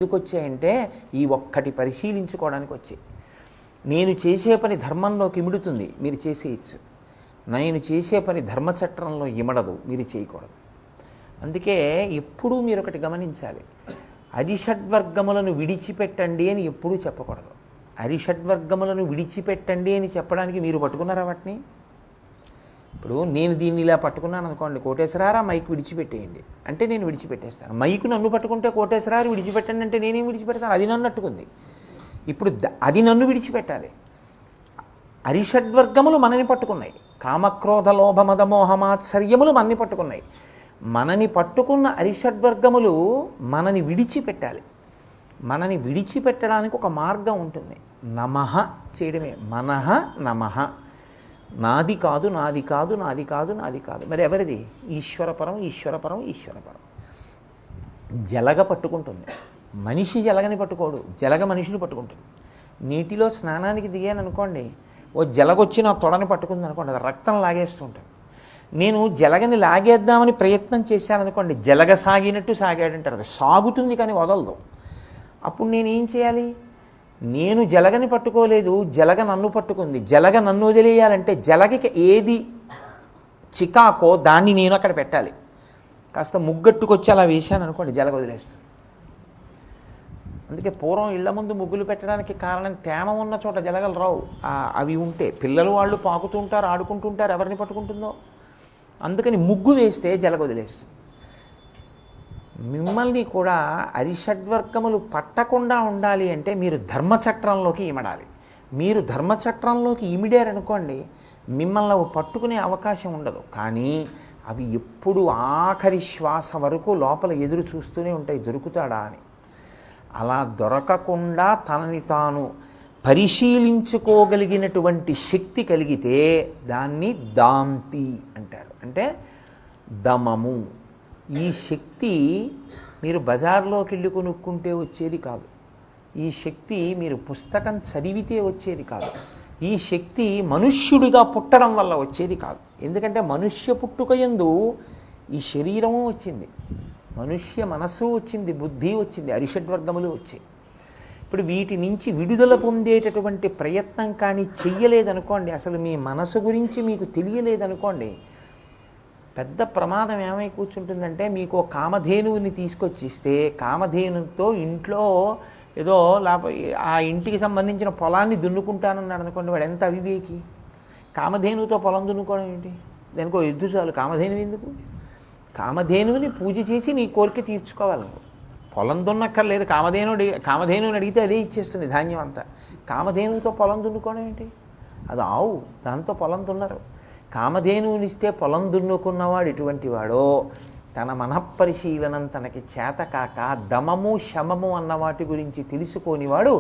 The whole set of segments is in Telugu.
ఎందుకు వచ్చాయంటే ఈ ఒక్కటి పరిశీలించుకోవడానికి వచ్చాయి. నేను చేసే పని ధర్మంలోకి ఇమిడుతుంది, మీరు చేసేయచ్చు. నేను చేసే పని ధర్మచట్రంలో ఇమడదు, మీరు చేయకూడదు. అందుకే ఎప్పుడూ మీరు ఒకటి గమనించాలి, అరిషడ్వర్గములను విడిచిపెట్టండి అని ఎప్పుడూ చెప్పకూడదు. అరిషడ్వర్గములను విడిచిపెట్టండి అని చెప్పడానికి మీరు పట్టుకున్నారా వాటిని? ఇప్పుడు నేను దీన్ని ఇలా పట్టుకున్నాను అనుకోండి, కోటేశ్వరారా మైక్ విడిచిపెట్టేయండి అంటే నేను విడిచిపెట్టేస్తాను. మైకు నన్ను పట్టుకుంటే కోటేశ్వరారు విడిచిపెట్టండి అంటే నేనేం విడిచిపెడతాను? అది నన్ను అట్టుకుంది. ఇప్పుడు అది నన్ను విడిచిపెట్టాలి. అరిషడ్వర్గములు మనని పట్టుకున్నాయి. కామక్రోధ లోభ మద మోహమాత్సర్యములు మనని పట్టుకున్నాయి. మనని పట్టుకున్న అరిషడ్వర్గములు మనని విడిచిపెట్టాలి. మనని విడిచిపెట్టడానికి ఒక మార్గం ఉంటుంది, నమః చేయడమే. మనః నమః. నాది కాదు, నాది కాదు, నాది కాదు, నాది కాదు. మరి ఎవరిది? ఈశ్వరపరం, ఈశ్వరపరం, ఈశ్వరపరం. జలగ పట్టుకుంటుంది, మనిషి జలగని పట్టుకోడు, జలగ మనిషిని పట్టుకుంటుంది. నీటిలో స్నానానికి దిగాను అనుకోండి, ఓ జలగొచ్చి నా తొడని పట్టుకుంది అనుకోండి, అది రక్తం లాగేస్తుంటాను. నేను జలగని లాగేద్దామని ప్రయత్నం చేశాను అనుకోండి, జలగ సాగినట్టు సాగాడంటారు, అది సాగుతుంది కానీ వదలదు. అప్పుడు నేనేం చేయాలి? నేను జలగని పట్టుకోలేదు, జలగ నన్ను పట్టుకుంది. జలగ నన్ను వదిలేయాలంటే జలగకి ఏది చికాకో దాన్ని నేను అక్కడ పెట్టాలి. కాస్త ముగ్గట్టుకొచ్చి అలా వేశాను అనుకోండి, జలగ వదిలేస్తుంది. అందుకే పూర్వం ఇళ్ల ముందు ముగ్గులు పెట్టడానికి కారణం, తేమ ఉన్న చోట జలగలు రావు. అవి ఉంటే పిల్లలు వాళ్ళు పాకుతుంటారు, ఆడుకుంటుంటారు, ఎవరిని పట్టుకుంటుందో. అందుకని ముగ్గు వేస్తే జలగ వదిలేస్తుంది. మిమ్మల్ని కూడా అరిషడ్వర్గములు పట్టకుండా ఉండాలి అంటే మీరు ధర్మచక్రంలోకి ఇమడాలి. మీరు ధర్మచక్రంలోకి ఇమిడారనుకోండి, మిమ్మల్ని అవి పట్టుకునే అవకాశం ఉండదు. కానీ అవి ఎప్పుడు ఆఖరి శ్వాస వరకు లోపల ఎదురు చూస్తూనే ఉంటాయి, దొరుకుతాడా అని. అలా దొరకకుండా తనని తాను పరిశీలించుకోగలిగినటువంటి శక్తి కలిగితే దాన్ని దాంతి అంటారు, అంటే దమము. ఈ శక్తి మీరు బజార్లోకి వెళ్ళి కొనుక్కుంటే వచ్చేది కాదు. ఈ శక్తి మీరు పుస్తకం చదివితే వచ్చేది కాదు. ఈ శక్తి మనుష్యుడిగా పుట్టడం వల్ల వచ్చేది కాదు. ఎందుకంటే మనుష్య పుట్టుకయందు ఈ శరీరము వచ్చింది, మనుష్య మనస్సు వచ్చింది, బుద్ధి వచ్చింది, అరిషడ్వర్గములు వచ్చాయి. ఇప్పుడు వీటి నుంచి విడుదల పొందేటటువంటి ప్రయత్నం కానీ చెయ్యలేదనుకోండి, అసలు మీ మనసు గురించి మీకు తెలియలేదనుకోండి, పెద్ద ప్రమాదం ఏమై కూర్చుంటుందంటే, మీకు కామధేనువుని తీసుకొచ్చిస్తే కామధేనుతో ఇంట్లో ఏదో ఆ ఇంటికి సంబంధించిన పొలాన్ని దున్నుకుంటానన్నాడు అనుకోండి, వాడు ఎంత అవివేకి. కామధేనువుతో పొలం దున్నుకోవడం ఏంటి? దానికో ఎద్దు చాలు, కామధేనువు ఎందుకు? కామధేనువుని పూజ చేసి నీ కోరిక తీర్చుకోవాలి. పొలం దున్నక్కర్లేదు. కామధేనువుని అడిగితే అదే ఇచ్చేస్తుంది ధాన్యం అంతా. కామధేనువుతో పొలం దున్నుకోవడం ఏంటి? అది ఆవు, దాంతో పొలం దున్నరు. కామధేనువునిస్తే పొలం దున్నుకున్నవాడు ఎటువంటి వాడో, తన మనఃపరిశీలనం తనకి చేతకాక దమము శమము అన్న వాటి గురించి తెలుసుకోనివాడు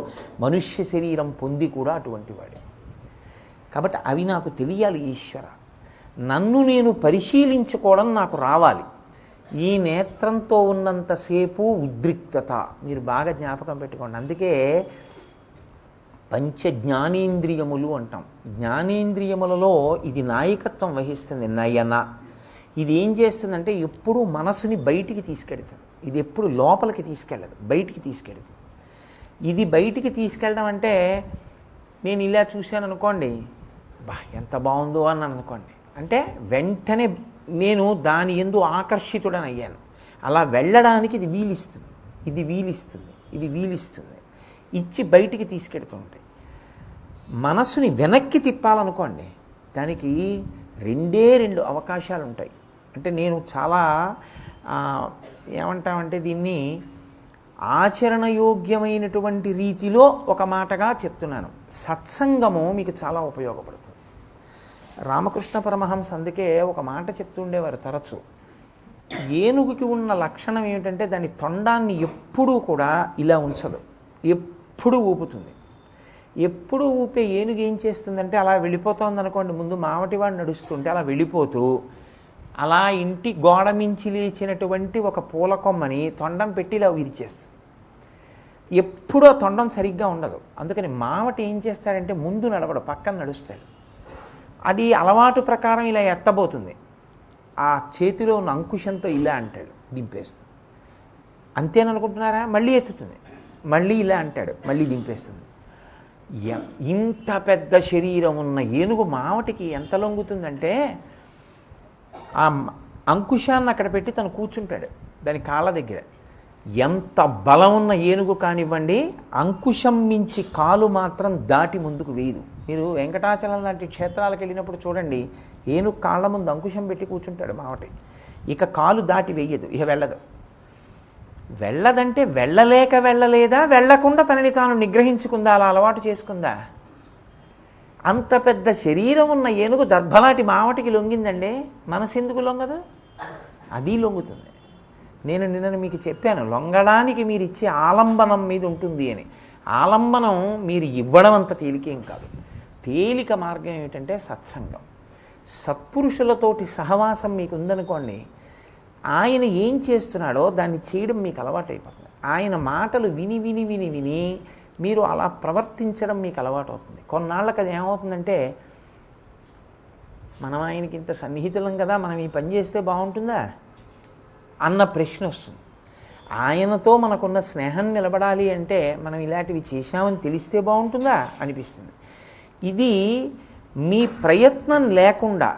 మనుష్య శరీరం పొంది కూడా అటువంటి వాడు. కాబట్టి అవి నాకు తెలియాలి. ఈశ్వర, నన్ను నేను పరిశీలించుకోవడం నాకు రావాలి. ఈ నేత్రంతో ఉన్నంతసేపు ఉద్రిక్తత మీరు బాగా జ్ఞాపకం పెట్టుకోండి. అందుకే పంచ జ్ఞానేంద్రియములు అంటాం. జ్ఞానేంద్రియములలో ఇది నాయకత్వం వహిస్తుంది, నయన. ఇది ఏం చేస్తుందంటే ఎప్పుడూ మనసుని బయటికి తీసుకెళ్తుంది. ఇది ఎప్పుడు లోపలికి తీసుకెళ్ళదు, బయటికి తీసుకెళ్తుంది. ఇది బయటికి తీసుకెళ్ళడం అంటే, నేను ఇలా చూశాను అనుకోండి, బా ఎంత బాగుందో అన్నాను అనుకోండి, అంటే వెంటనే నేను దాని యందు ఆకర్షితుడని అయ్యాను. అలా వెళ్ళడానికి ఇది వీలిస్తుంది, ఇది వీలిస్తుంది, ఇది వీలిస్తుంది, ఇచ్చి బయటికి తీసుకెడుతుంటాయి. మనసుని వెనక్కి తిప్పాలనుకోండి, దానికి రెండు అవకాశాలు ఉంటాయి. అంటే నేను చాలా ఏమంటామంటే దీన్ని ఆచరణయోగ్యమైనటువంటి రీతిలో ఒక మాటగా చెప్తున్నాను. సత్సంగము మీకు చాలా ఉపయోగపడుతుంది. రామకృష్ణ పరమహంస అందుకే ఒక మాట చెప్తుండేవారు తరచు. ఏనుగుకి ఉన్న లక్షణం ఏమిటంటే దాని తొండాన్ని ఎప్పుడూ కూడా ఇలా ఉంచదు, ఎప్పుడూ ఊపుతుంది. ఎప్పుడు ఊపే ఏనుగు ఏం చేస్తుందంటే, అలా వెళ్ళిపోతుంది అనుకోండి, ముందు మావటివాడు నడుస్తుంటే అలా వెళ్ళిపోతూ అలా ఇంటి గోడ మించి లేచినటువంటి ఒక పూల కొమ్మని తొండం పెట్టి ఇలా విరిచేస్తుంది. ఎప్పుడూ ఆ తొండం సరిగ్గా ఉండదు. అందుకని మావటి ఏం చేస్తాడంటే ముందు నడవడు, పక్కన నడుస్తాడు. అది అలవాటు ప్రకారం ఇలా ఎత్తబోతుంది, ఆ చేతిలో ఉన్న అంకుశంతో ఇలా అంటాడు, దింపేస్తుంది. అంతేననుకుంటున్నారా? మళ్ళీ ఎత్తుతుంది. మళ్ళీ ఇలా అంటాడు, మళ్ళీ దింపేస్తుంది. ఇంత పెద్ద శరీరం ఉన్న ఏనుగు మావటికి ఎంత లొంగుతుందంటే ఆ అంకుశాన్ని అక్కడ పెట్టి తను కూర్చుంటాడు దాని కాళ్ళ దగ్గర. ఎంత బలం ఉన్న ఏనుగు కానివ్వండి, అంకుశం మించి కాలు మాత్రం దాటి ముందుకు వేయదు. మీరు వెంకటాచలం లాంటి క్షేత్రాలకు వెళ్ళినప్పుడు చూడండి, ఏనుగు కాళ్ళ ముందు అంకుశం పెట్టి కూర్చుంటాడు మావటి. ఇక కాలు దాటి వేయదు, ఇక వెళ్ళదు. వెళ్ళదంటే వెళ్ళలేదా, వెళ్ళకుండా తనని తాను నిగ్రహించుకుందా, అలా అలవాటు చేసుకుందా? అంత పెద్ద శరీరం ఉన్న ఏనుగు దర్భలాటి మావటికి లొంగిందండి, మనసు ఎందుకు లొంగదు? అది లొంగుతుంది. నేను నిన్న మీకు చెప్పాను, లొంగడానికి మీరు ఇచ్చే ఆలంబనం మీద ఉంటుంది అని. ఆలంబనం మీరు ఇవ్వడం అంత తేలికేం కాదు. తేలిక మార్గం ఏమిటంటే సత్సంగం. సత్పురుషులతోటి సహవాసం మీకు ఉందనుకోండి, ఆయన ఏం చేస్తున్నాడో దాన్ని చేయడం మీకు అలవాటు అయిపోతుంది. ఆయన మాటలు విని విని విని విని మీరు అలా ప్రవర్తించడం మీకు అలవాటు అవుతుంది. కొన్నాళ్ళకి అది ఏమవుతుందంటే, మనం ఆయనకి ఇంత సన్నిహితులం కదా, మనం ఈ పని చేస్తే బాగుంటుందా అన్న ప్రశ్న వస్తుంది. ఆయనతో మనకున్న స్నేహం నిలబడాలి అంటే మనం ఇలాంటివి చేశామని తెలిస్తే బాగుంటుందా అనిపిస్తుంది. ఇది మీ ప్రయత్నం లేకుండా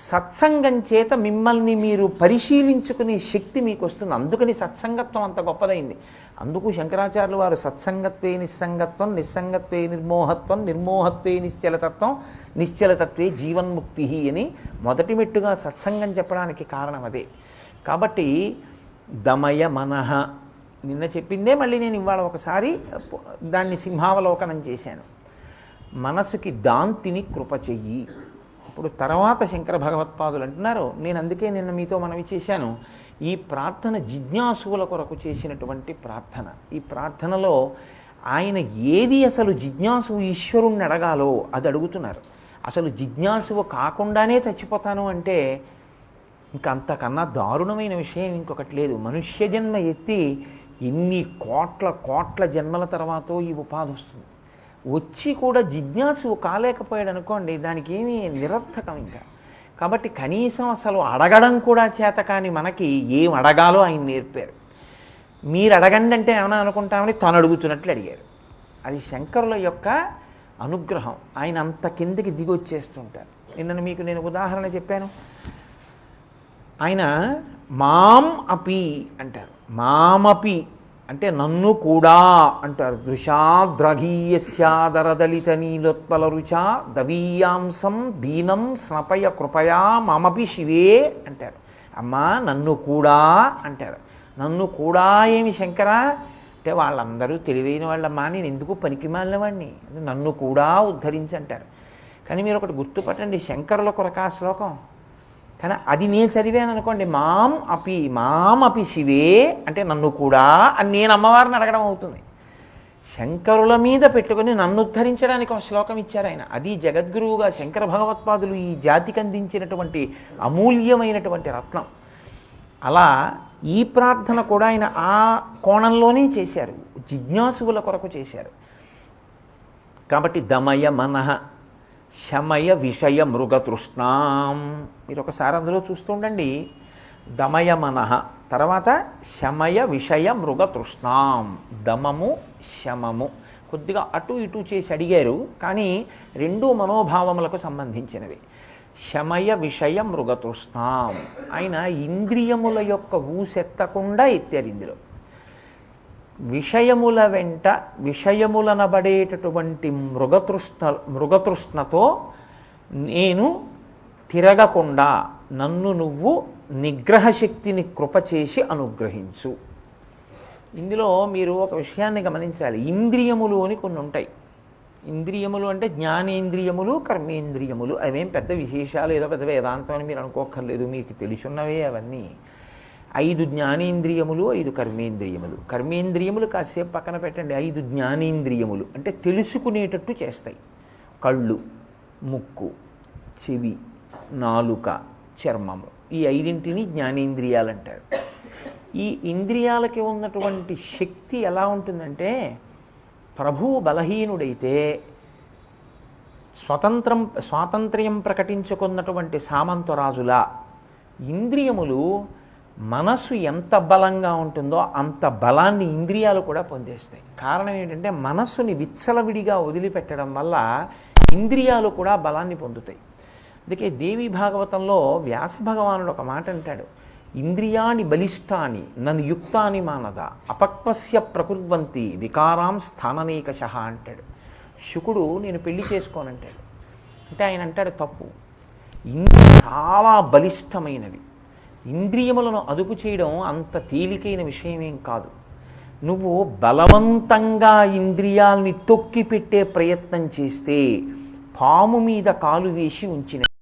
సత్సంగం చేత మిమ్మల్ని మీరు పరిశీలించుకునే శక్తి మీకు వస్తుంది. అందుకని సత్సంగత్వం అంత గొప్పదైంది. అందుకు శంకరాచార్యులు వారు సత్సంగత్వే నిస్సంగత్వం, నిస్సంగత్వే నిర్మోహత్వం, నిర్మోహత్వే నిశ్చలతత్వం, నిశ్చలతత్వే జీవన్ముక్తి అని మొదటి మెట్టుగా సత్సంగం చెప్పడానికి కారణం అదే. కాబట్టి దమయ మనః నిన్న చెప్పిందే మళ్ళీ నేను ఇవాళ ఒకసారి దాన్ని సింహావలోకనం చేశాను. మనసుకి దాంతిని కృప చెయ్యి. ఇప్పుడు తర్వాత శంకర భగవత్పాదులు అంటున్నారు, నేను అందుకే నిన్న మీతో మనవి చేశాను, ఈ ప్రార్థన జిజ్ఞాసువుల కొరకు చేసినటువంటి ప్రార్థన. ఈ ప్రార్థనలో ఆయన ఏది అసలు జిజ్ఞాసువు ఈశ్వరుణ్ణి అడగాలో అది అడుగుతున్నారు. అసలు జిజ్ఞాసువు కాకుండానే చచ్చిపోతాను అంటే ఇంకా అంతకన్నా దారుణమైన విషయం ఇంకొకటి లేదు. మనుష్య జన్మ ఎత్తి ఎన్ని కోట్ల జన్మల తర్వాతో ఈ ఉపాధి వస్తుంది. వచ్చి కూడా జిజ్ఞాసువు కాలేకపోయాడు అనుకోండి, దానికి ఏమీ నిరర్థకం ఇంకా. కాబట్టి కనీసం అసలు అడగడం కూడా చేత కాని మనకి ఏం అడగాలో ఆయన నేర్పారు. మీరు అడగండి అంటే ఏమైనా అనుకుంటామని తను అడుగుతున్నట్లు అడిగారు. అది శంకరుల యొక్క అనుగ్రహం. ఆయన అంత కిందకి దిగొచ్చేస్తుంటారు. నిన్న మీకు నేను ఉదాహరణ చెప్పాను. ఆయన మాం అపి అంటారు. మామపి అంటే నన్ను కూడా అంటారు. దృశాద్రఘీయస్యాదరదలిత నీలోత్పల రుచా దవీయాంసం దీనం స్నపయ కృపయా మామపి శివే అంటారు. అమ్మా నన్ను కూడా అంటారు. నన్ను కూడా ఏమి శంకరా అంటే వాళ్ళందరూ తెలివైన వాళ్ళమ్మా, నేను ఎందుకు పనికిమాలిన వాడిని, నన్ను కూడా ఉద్ధరించంటారు. కానీ మీరు ఒకటి గుర్తుపట్టండి, శంకరుల కొరకా శ్లోకం. కానీ అది నేను చదివాను అనుకోండి, మాం అపి శివే అంటే నన్ను కూడా అని నేను అమ్మవారిని అడగడం అవుతుంది. శంకరుల మీద పెట్టుకుని నన్ను ఉద్ధరించడానికి ఒక శ్లోకం ఇచ్చారు ఆయన. అది జగద్గురువుగా శంకర భగవత్పాదులు ఈ జాతికి అందించినటువంటి అమూల్యమైనటువంటి రత్నం. అలా ఈ ప్రార్థన కూడా ఆయన ఆ కోణంలోనే చేశారు, జిజ్ఞాసువుల కొరకు చేశారు. కాబట్టి దమయ మనః శమయ విషయ మృగతృష్ణాం. మీరు ఒకసారి అందులో చూస్తూ ఉండండి. దమయ మనః తర్వాత శమయ విషయ మృగతృష్ణాం. దమము శమము కొద్దిగా అటు ఇటు చేసి అడిగారు, కానీ రెండూ మనోభావములకు సంబంధించినవి. శమయ విషయ మృగతృష్ణాం ఆయన ఇంద్రియముల యొక్క ఊసెత్తకుండా ఎత్తారు. ఇందులో విషయముల వెంట విషయములనబడేటటువంటి మృగతృష్ణతో నేను తిరగకుండా నన్ను నువ్వు నిగ్రహశక్తిని కృపచేసి అనుగ్రహించు. ఇందులో మీరు ఒక విషయాన్ని గమనించాలి. ఇంద్రియములు అని కొన్ని ఉంటాయి. ఇంద్రియములు అంటే జ్ఞానేంద్రియములు, కర్మేంద్రియములు. అవేం పెద్ద విశేషాలు, ఏదో పెద్ద వేదాంతం అని మీరు అనుకోక్కర్లేదు, మీకు తెలుసున్నవే అవన్నీ. 5 జ్ఞానేంద్రియములు, 5 కర్మేంద్రియములు. కర్మేంద్రియములు కాసేపు పక్కన పెట్టండి. 5 జ్ఞానేంద్రియములు అంటే తెలుసుకునేటట్టు చేస్తాయి. కళ్ళు, ముక్కు, చెవి, నాలుక, చర్మము, ఈ 5ంటిని జ్ఞానేంద్రియాలు అంటారు. ఈ ఇంద్రియాలకి ఉన్నటువంటి శక్తి ఎలా ఉంటుందంటే, ప్రభువు బలహీనుడైతే స్వాతంత్ర్యం ప్రకటించుకున్నటువంటి సామంతరాజులా ఇంద్రియములు మనసు ఎంత బలంగా ఉంటుందో అంత బలాన్ని ఇంద్రియాలు కూడా పొందేస్తాయి. కారణం ఏంటంటే మనస్సుని విచ్చలవిడిగా వదిలిపెట్టడం వల్ల ఇంద్రియాలు కూడా బలాన్ని పొందుతాయి. అందుకే దేవి భాగవతంలో వ్యాస భగవానుడు ఒక మాట అంటాడు, ఇంద్రియాణి బలిష్టాని నన్ను యుక్తాని మానద అపక్వస్య ప్రకుర్వంతి వికారాం స్థాననేకశ అంటాడు. శుకుడు నేను పెళ్లి చేసుకోనంటాడు. అంటే ఆయన అంటాడు తప్పు. ఇంద్రియం చాలా బలిష్టమైనవి. ఇంద్రియములను అదుపు చేయడం అంత తేలికైన విషయమేం కాదు. నువ్వు బలవంతంగా ఇంద్రియాల్ని తొక్కి పెట్టే ప్రయత్నం చేస్తే పాము మీద కాలు వేసి ఉంచిన